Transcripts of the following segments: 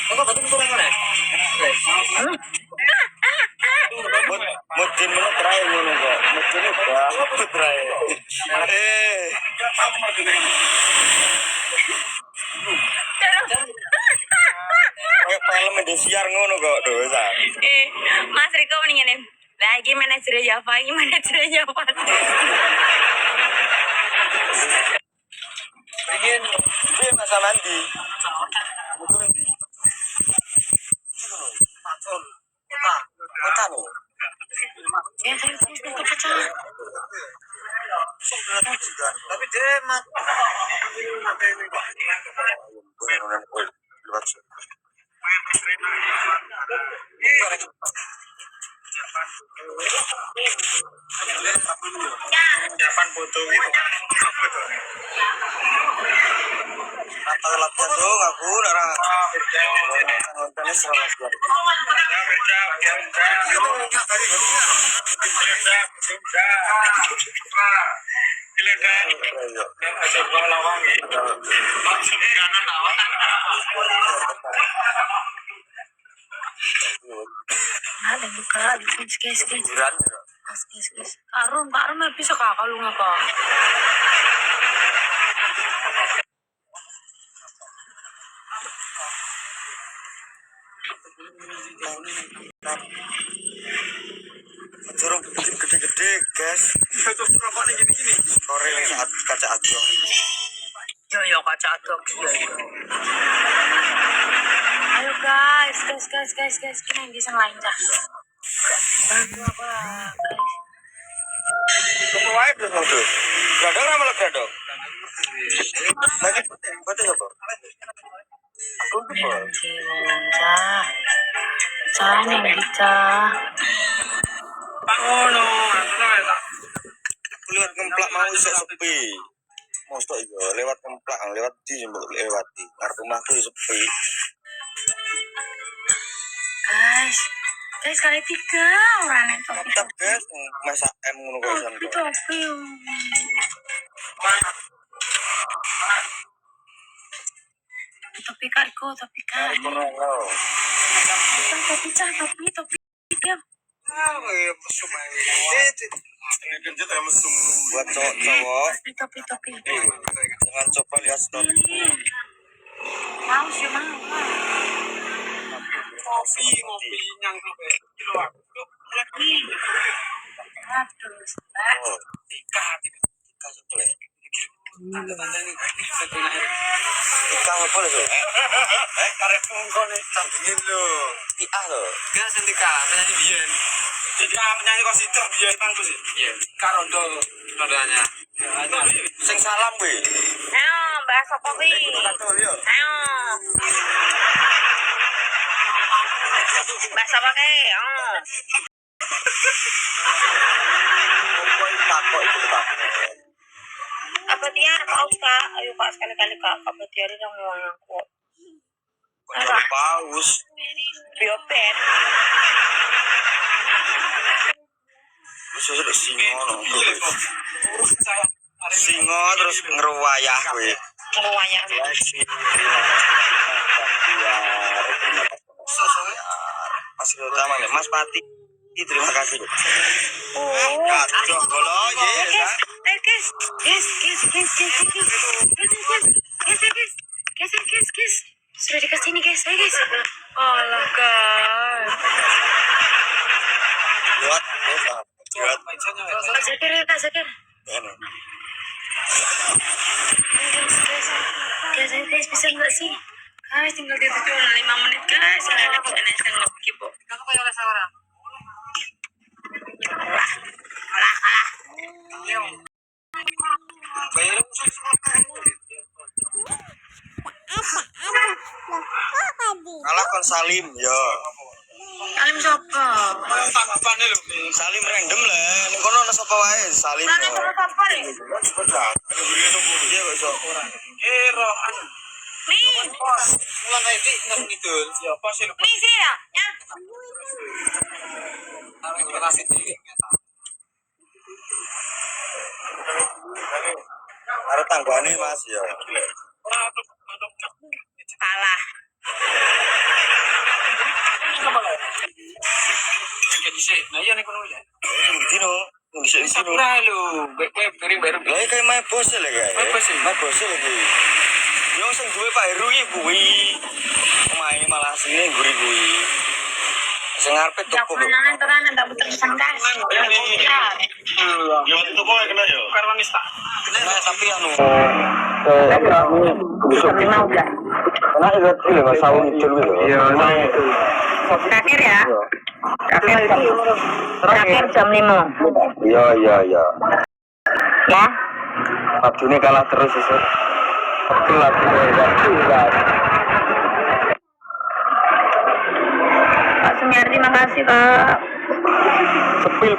Kok betul turun mana? Mungkin mana terakhir ngono kok. Mungkin udah terakhir. Kayak film Indosiar ngono kok dosa. Mas Riko mendingan nih. Lagi manajer Java, ini manajer Java. Ingin dia masa mandi. Betul di. Kota nih. Tapi dia mat. Japan foto itu. Atau latihan dong aku darah. Nontonnya selalu sekali. Ada buka, guys. Karun bisa kakak lu ngapa? Curug gede-gede, guys. Itu rokoknya gini-gini. Sore saat kaca adok. Yo kaca adok. Ayo guys. Kita yang bisa lain cah. Bantu apa? Tunggu wae belum tuh. Gadang nama lagi gadang. Lagi betul apa? Aku lupa. Cah kita. Pangono, lewat ngemplak mau iso sepi. Mosok iya lewat ngemplak, lewat di lewati. Arep rumahku sepi. Guys kali 3 orang yang topi. Mantap guys, masak M ngono kok isan. Topi. Topi kariko, topi kak. Topi. Mesum aja. Ini genjot ya mesum. Buat cowok. Topi. Jangan coba lihat story. Mau sih mau. Ngopi nyang kilo aku. Aduh. Tika boleh. Tika boleh tuh. Karek ngkone sambungin lho. Tika lho. Gak sentika penyanyi biyen. Tika penyanyi kok sitok biyen Bang Gus. Iya. Karondo nodanya. Sing salam kuwi. Ayo, bahas apa kuwi? Ayo. Bahas apa kae? Apa dia Pak Uska? Ayo Kak sekali-kali Kak. Apa dia ada ngomong aku? Apa? Paus. Biopet. Sudah singo terus ngeruwayah kowe. Ngeruwayah. Mas utama nih, Mas Pati. Terima kasih. Guys. Sudah dikasih ini guys, ayo guys. Alah guys. Buat. Kak Zakir. Guys, bisa nggak sih? Guys, tinggal di 5 menit guys. Ada bisa nge-keep. Kamu kayak oleh seorang. Kalah. Kalah kon Salim, yo. Salim siapa? Salim random lah. Ning kono ana sapa wae Salim. Salim siapa nih? Iya kok orang. Rohan. Nih. Mulai iki nang ngidul. Ya pas lho. Nih sini ya. Ya. Tarik lokasi iki. Arep tanggane Mas ya. Kalah. Nah iya nih kono ya. Dino, bisa di sini. Sakura lho, piring baru. Lah kayak main bos lah kayak. Main bos lagi. Yo sing duwe Pak Heru iki kuwi. Main malah sini guri kuwi. Sing ngarepe toko. Jangan tenan tak puter sangkas. Yo toko kena yo. Karwanista. Nah, tapi anu Mau kena ingat ini Mas Sawung Icul gitu. Iya, terakhir ya. Terakhir jam 5. Iya. Ya. Pak Juni kalah terus itu. Kelas. Pak Sumiardi, makasih Kak. Sepil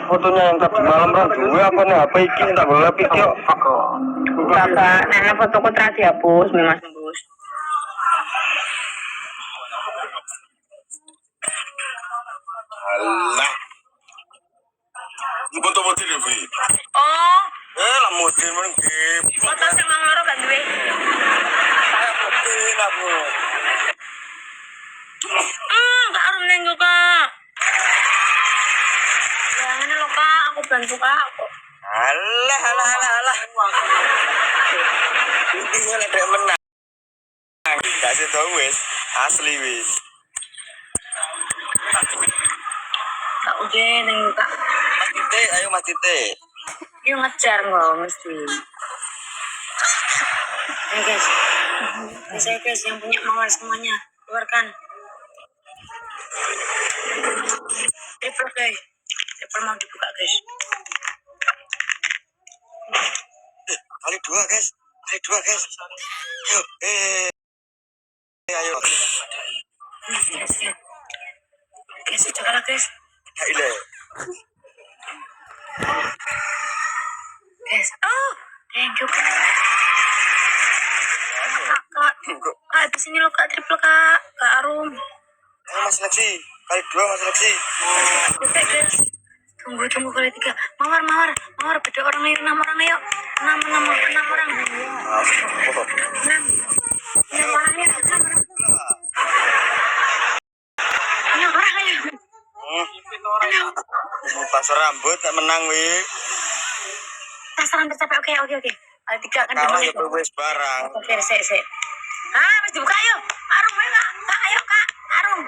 fotonya yang tadi malam kan gue apa nih HP iki tak boleh video. Kakak, nenek fotoku telah dihapus, memang tembus. Alah. Foto-foto deh, Bu. Oh, Lah model men game. foto sing mang loro gak duwe. Saya model aku. Kak Arum neng juga. Jangan lo Kak, aku bantu Kak. Alah. Ini ada menang. Kasih tau wis, asli wis. Kak udah neng Kak. Mas Tite, ayo Mas Tite. Dia ngejar nggak mesti. Ayo guys. Saya guys yang punya mawar semuanya. Keluarkan. Triple guys. Triple mau dibuka guys. Kali dua guys. Ayo, ayo. Guys, coba guys. Ile. Guys, oh, thank you Kak. Kak, di sini lo Kak, triple Kak Arum. Ayo Mas Lexi, kali dua Mas Lexi. Oke guys, tunggu kali 3. Mawar, beda orang ayo, 6 orang ayo, 6 orang. 6 orang ayo, 6 orang ayo. Pasar rambut tak menang wi. Pasaran tercapai, oke. Kali 3 kan Kalah dimulai. ya wis barang. Oke, sik. Mas dibuka ayo. Arum ayo Kak, ayo Kak, Arum.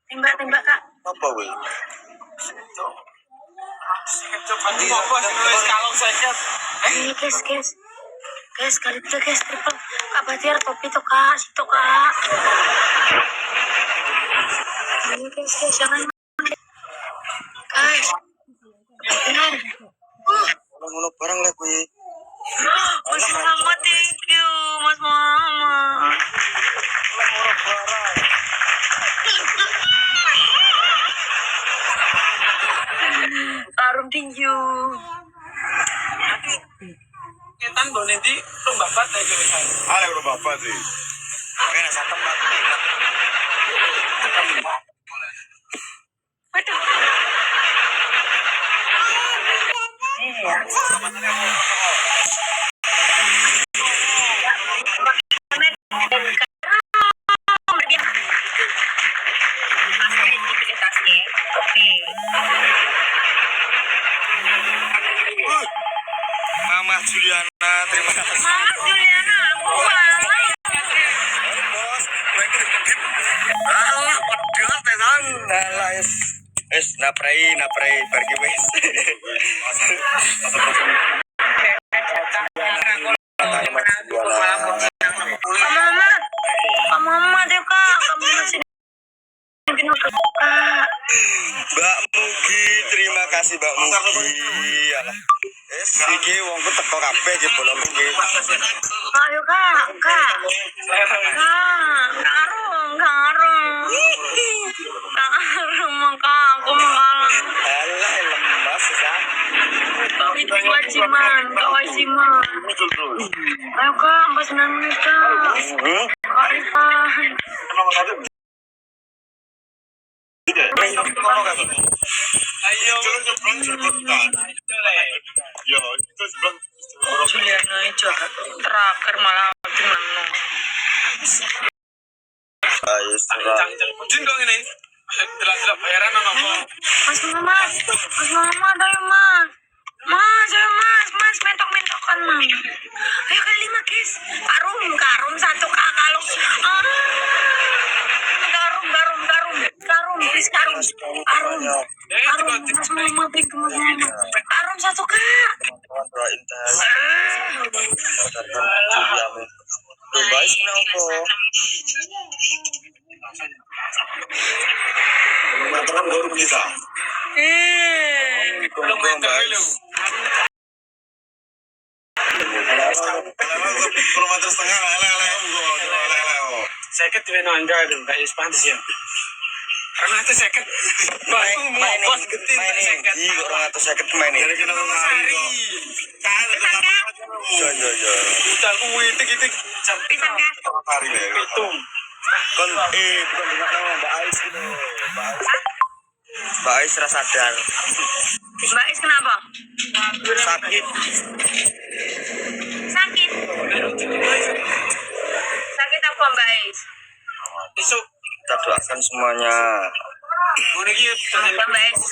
Tembak Kak. Apa wi? Coba di apa nulis kalong seket. Ini guys, kali 3 guys, triple. Kak Batiar topi tuh Kak, situ Kak. Ini guys, jangan. Guys. Benar. Ngono barang lah wi. Mas Mama, thank you, Mas Mama. Arum, thank you. Ketan do nanti tuh bapak teh tulisan. Ada udah bapak sih. Kena santem Pak. Waduh. Iya. Mama Juliana, terima kasih. Mama Juliana, aku malah. Bos, gue ini kedip. Alah, pedot tenan. Alah, naprai, pergi wes. Kak Mama deh Kak, kamu masih mungkin Kak. Mbak Mugi, terima kasih Mbak Mugi. Alah. Iki wongku teko kabeh iki bolong iki. Ayo Kak. Kak Arum, Kak, aku mengalah. Alah, lemas ya. Itu kewajiban. Ayo Kak, 49 menit Kak. Kak Rifan. Ayo, nyebrang jemputan. Yo, itu sebelah. Juliana itu terakhir malah menang. Ayo serah. Jin dong ini. Jelas-jelas bayaran apa? Mas Muhammad, ayo mas. Mas, ayo mas, mentok-mentokan mas. Ayo kali 5 guys. Karum 1 kak kalau. Karum, please karum. Mas Muhammad, please karum 1 kak. Doain tahu. Guys, kenapa? Mataran baru bisa. Belum guys. Kilometer setengah seket di Nanda itu kayak Spanyol ya. Karena itu seket. Batu mau bos gede seket. Iya, orang atau seket main ini. Dari kita Sari. Ya. Udah kuwi tik-tik Pisan kak. Sari deh. Pitung. Bukan dengan nama Mbak Ais gitu. Mbak Ais rasa sadar. Mbak Is kenapa? Sakit. Sakit apa Mbak Is? Besok Kita doakan semuanya. mau lagi ya. Semoga Mbak Is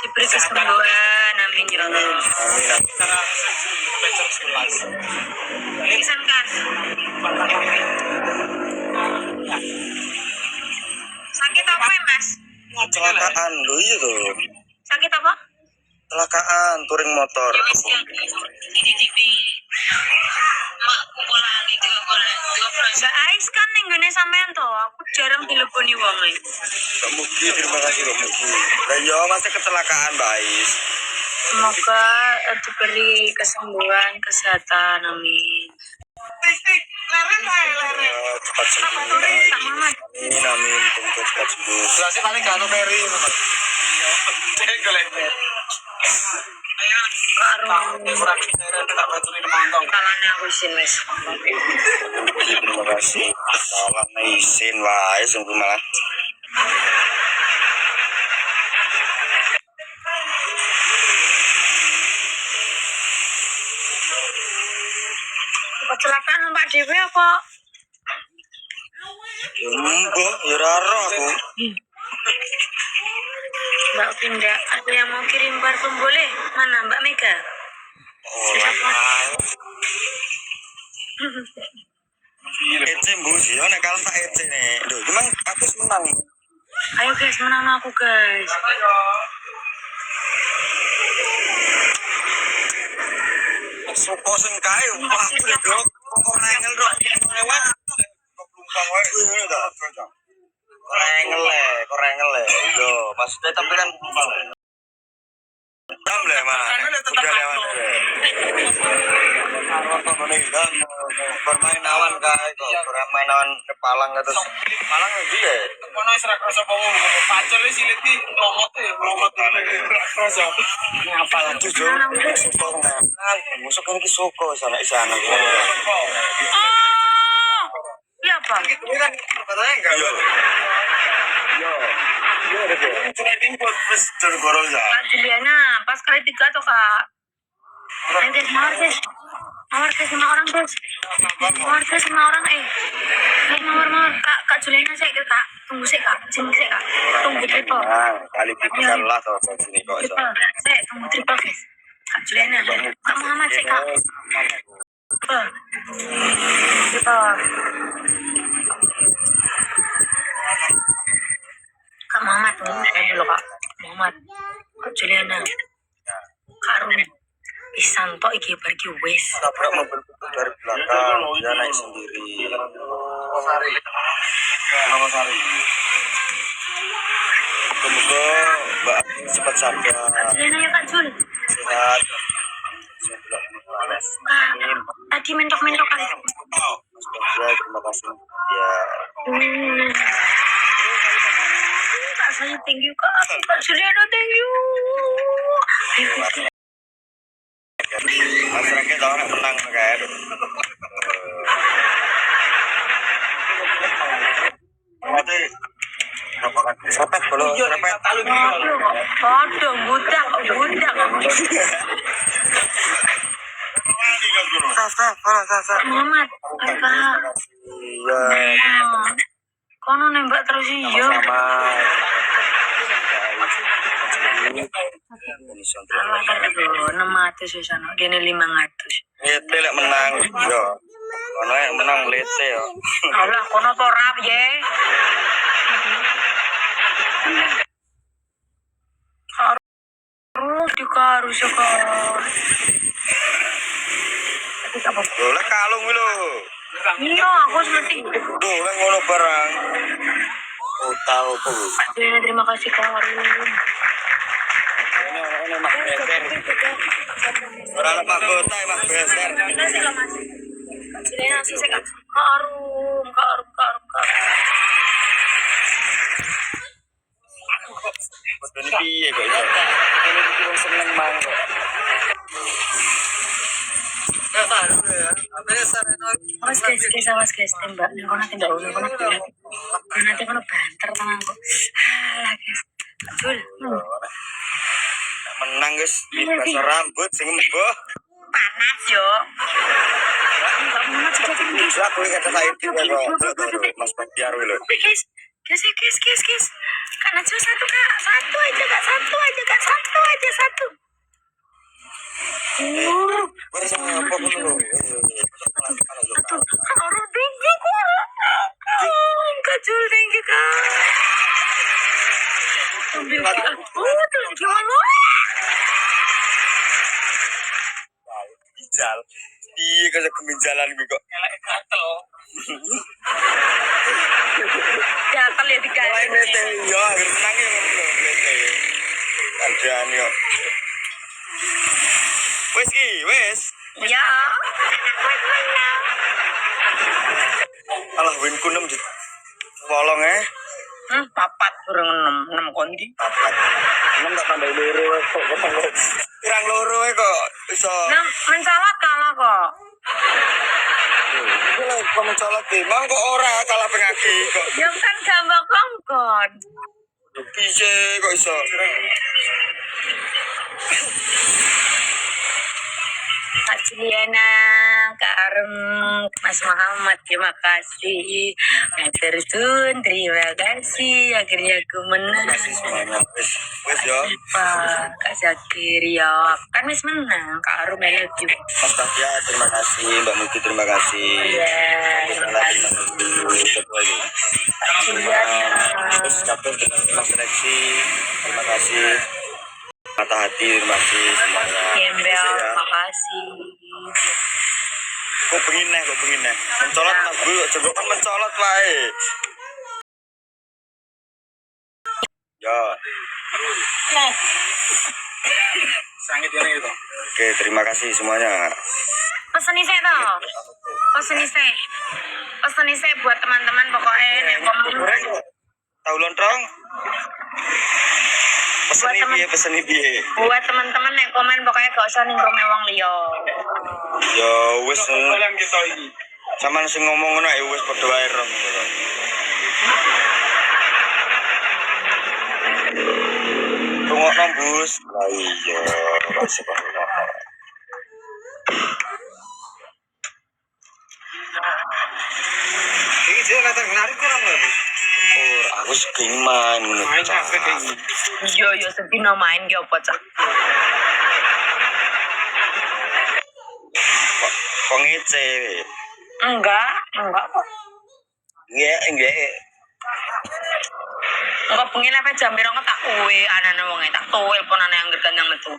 diberi kesembuhan, amin ya Allah. Amin. Pisan kak. Sakit apa ya mas? Kecelakaan lo iya tuh. Sakit apa? Kecelakaan touring motor. Mbak Ais kan nenggone sampean to, aku jarang teleponi wong e. Mbak Mugi, terima kasih Mbak Mugi. Lah iya masih kecelakaan Mbak Ais. Semoga diberi kesembuhan, kesehatan, amin. Cepat sembuh. Kak Muhammad, Amin. Semoga cepat sembuh. Jelasnya paling kano Ferry. Cek golek. Karum. Kurang tak baturin mantong. Kalane aku isin wis. Terima kasih. Salam izin wae sungguh malah. Kecelakaan numpak dhewe apa? Ya mbok, ya raro aku. Mbak Pinda, ada yang mau kirim parfum boleh? Mana Mbak Mega? Ece mbu sih, nek kalah tak ece nih. Duh, emang aku senang. Ayo guys, menang aku guys. Sopo sing kae, wah aku dok. Kok nengel dok. Lewat. Kok plumpang wae. Korengel le. Yo, maksudnya tapi kan Dam le mah. Udah lewat. Bermain awan kae kok. Bermain awan kepalang terus. Palang lagi ya. Kono wis ra krasa apa ngono. Pacul wis cilik iki lomot ya, lomot ra krasa. Apa lagi jo? Musuk ini suko sana. Oh, iya apa? Katanya enggak. Yo. Kak Juliana, pas kali 3 tuh kak. Ayo guys, mawar guys sama orang guys. Mawar guys sama orang mawar. Kak Juliana saya kak. Tunggu sih kak, sini sih kak. Tunggu triple. Kali pikir lah tuh sini kok. Triple, saya tunggu triple guys. Kak Juliana, Kak Muhammad sih kak. Triple. Kak Muhammad tunggu saya dulu kak. Muhammad, Kak Juliana, Kak Arun, Isanto iki pergi wes. Tabrak mobil dari belakang, dia naik sendiri. Sari. Semoga Mbak cepat sadar. Kak Juliana ya Kak Jul. Sehat. Kak, tadi mentok-mentok kan. Mas Bagja, terima kasih. Ya. Kak saya thank you kak. Kak Juliana thank you. Ayo, Masyarakat tahu nak menang kayak. Mati. Sampai kalau serempet. Aduh, budak. Muhammad, kakak. Iya. Kono nembak terus iya. Salah kan itu 600 ya sana, gini 500. Lete lek menang yo. Ono yang menang lete yo. Alah, kono torap ye. Harus dikarus ya kan. Lah kalung lho. Iya, aku seperti. Duh, lah ngono barang. Oh, tahu tuh. Terima kasih Karin. Ini mak beser. Ora mak kota mak beser. Cilena sih saya karum. Ini piye kok iso? Ini wong seneng mangga. Mas guys, tembak. Nanti kono banter tangan kok. Alah guys. Betul. Menang guys, basah rambut sing embuh. Panas yo. Bisa aku kata saya itu kok Mas Bastiar lho. Guys. Kak Najwa satu kak. Satu aja. Wes apa ngono lho. Satu. Orang tinggi kok. Kacul tinggi kak. Ambil kak. Tuh gimana? Bijal. Iya kaya keminjalan kuwi kok. Elek gatel. Gatel ya dikasih. Lete yo, akhir menang yo ngono lete. Kandian yo. Wes. Ya. Alah win ku 6 di wolong Papat kurang 6 kondi. 6 tak tambah loro kok pirang loro kok iso. Mencolot kalah kok. Kok mencolot mang kok ora kalah pengaki kok. Ya kan gambak kongkon. Piye kok iso. Kak Juliana, Kak Arem, Mas Muhammad, terima kasih. Tersun, terima kasih. Akhirnya aku menang. Kasih semuanya. Wes yo. Kak Zakir ya, kan Mas menang. Kak Arem, I love you. Mas Bahtia, terima kasih. Mbak Muki, terima kasih. Iya, terima kasih. Kak Juliana. Terus Kapten, terima seleksi. Terima kasih. Mata hati, terima kasih semuanya. Gembel, makasih. Kok pengen nih. Mencolot Mas Bu, coba kan mencolot wae. Ya. Sangit ini itu. Oke, terima kasih semuanya. Pesen isi toh. Pesen isi buat teman-teman pokoknya nek komen. Tahu lontong? Pesen piye? Buat teman-teman nek komen pokoknya gak usah ningkrome wong liya. Ya wis sampean sing ngomong ngono ya wis padha wae rom. Tungokno bus. Lah iya, subhanallah. Iki dia kata narik kurang lho. Oh, aku sing main ngono. Main apa iki? Yo sepino main ki opo cak. Kok ngece? Enggak kok. Enggak. Engko pengen apa jam piro tak kowe anane wong tak telepon yang gergan yang metu.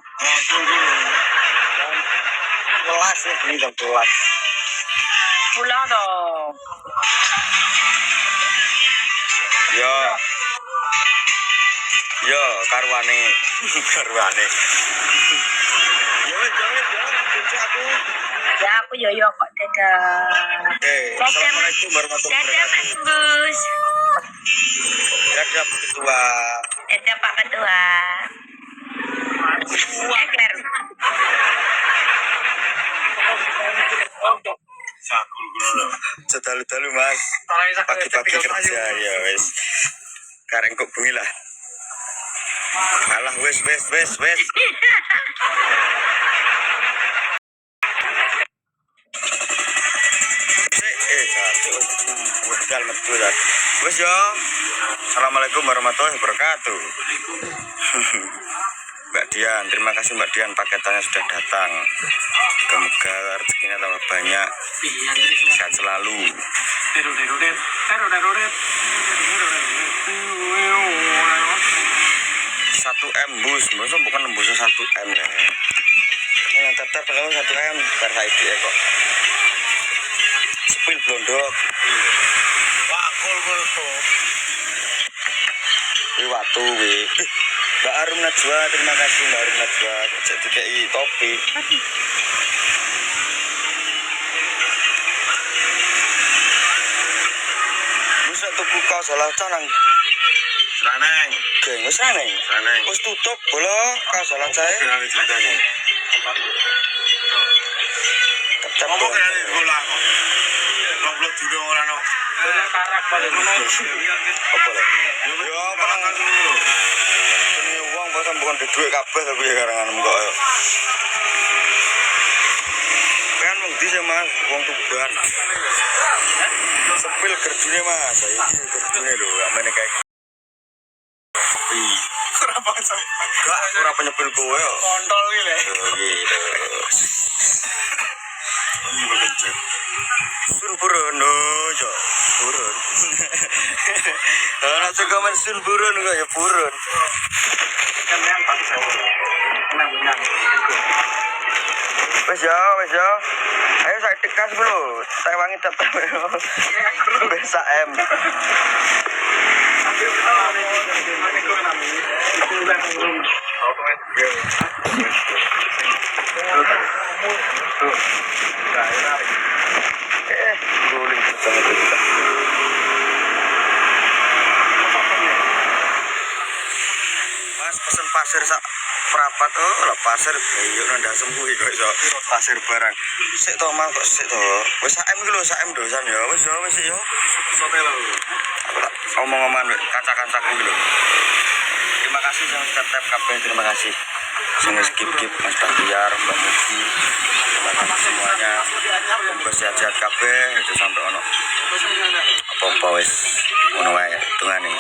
Kelas ya, ini jam 12. Pulang toh. Yo, karwane. Kunci aku. Ya aku yo kok dadah. Oke, assalamualaikum warahmatullahi Dadah Mas Gus. Dadah Ketua. Dadah Pak Ketua. Ekler. Sedalu-dalu Mas. Pagi-pagi kerja ya wis. Kareng kok bengi lah. Alah wes. Wedal metu ya. Wes yo. Assalamualaikum warahmatullahi wabarakatuh. Mbak Dian, terima kasih Mbak Dian, paketannya sudah datang. Semoga rezekinya tambah banyak. Sehat selalu. 1 M bus, masa bukan nembusnya 1 M ya. Yang tetap kalau 1 M karena itu ya kok. Sepil blondok. Wakul kok. Ini waktu wi. Mbak Arum Najwa, terima kasih Mbak Arum Najwa. Jadi kayak topi. Bisa tuku kau salah canang. Seraneng. Geng, seraneng. Wis tutup bola kau salah cae. Tetap ngomong kan bola kok. Ngobrol dulu ora no. Apa lho? Yo penangan dulu. Ini uang bahkan bukan di duit kabeh tapi ya karangan kok. Kan wong di Mas, wong Tuban. Sepil kerjune Mas, iki kerjune lho, amene kayak ora penyepil kowe yo. Kontol iki lho. Gitu. Sun buron yo. Buron. Ana juga men sun buron kok ya buron. Kan yang pakai saya. Menang. Wes yo. Ayo saya tekan dulu. Saya wangi tetap. Bisa M. Guling banget kita. Mas pesen pasir sak perapat lah pasir yo nang ndasem kuwi kok iso pasir barang. Sik to Mang kok sik to. Wis sak M iki lho, sak M dosan ya. Wis yo. Sote lho. Omong-omongan kanca-kancaku iki lho. Terima kasih yang tetap kabeh, terima kasih. Sing skip Mas Bahtiar, Mbak Muji. Terima kasih semuanya. Semoga sehat-sehat kabeh itu sampai ono. Apa-apa wis ngono wae tungane.